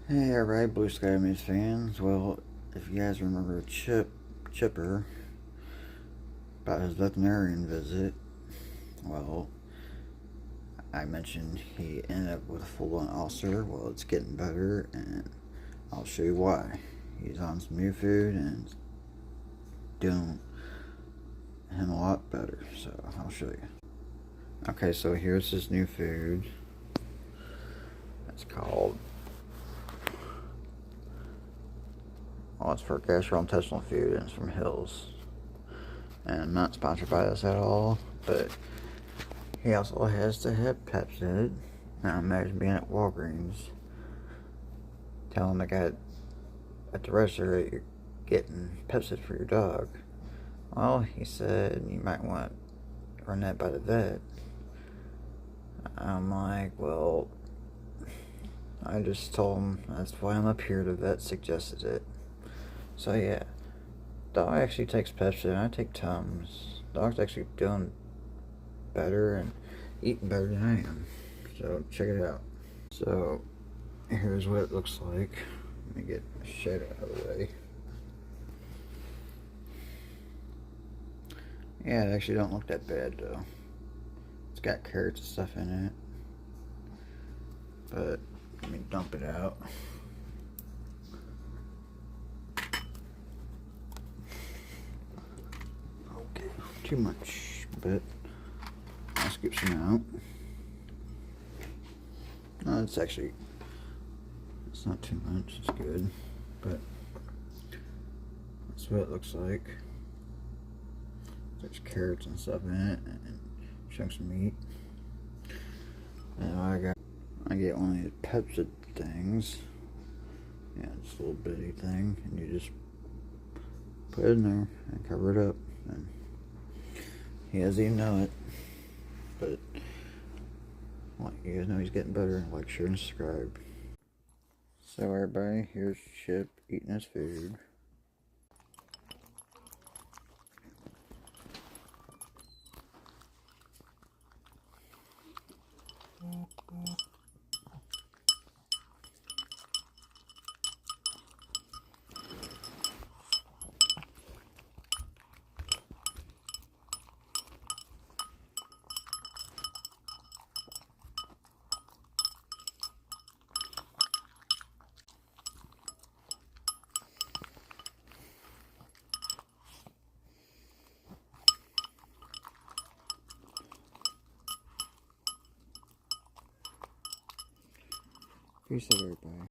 Hey everybody, Blue Sky News fans. Well, if you guys remember Chipper about his veterinarian visit, well, I mentioned he ended up with a full-on ulcer. Well, it's getting better, and I'll show you why. He's on some new food and it's doing him a lot better, so I'll show you. Okay, so here's his new food. It's called, well, it's for gastrointestinal food, and it's from Hills. And I'm not sponsored by this at all, but he also has to have Pepsid. Now imagine being at Walgreens, telling the guy at the register that you're getting Pepsid for your dog. Well, he said you might want to run that by the vet. I'm like, well, I just told him that's why I'm up here. The vet suggested it. So yeah, dog actually takes Pepsid and I take Tums. Dog's actually doing better and eating better than I am. So check it out. So here's what it looks like. Let me get the shade out of the way. Yeah, it actually don't look that bad though. It's got carrots and stuff in it. But let me dump it out. Okay, too much, but I'll scoop some out. No, it's not too much, it's good, but that's what it looks like. There's carrots and stuff in it, and chunks of meat. And I get one of these Pepsid things. Yeah, it's a little bitty thing, and you just put it in there and cover it up. And he doesn't even know it, but you guys know he's getting better. Like, share, and subscribe. So everybody, here's Chip eating his food. Peace out, everybody.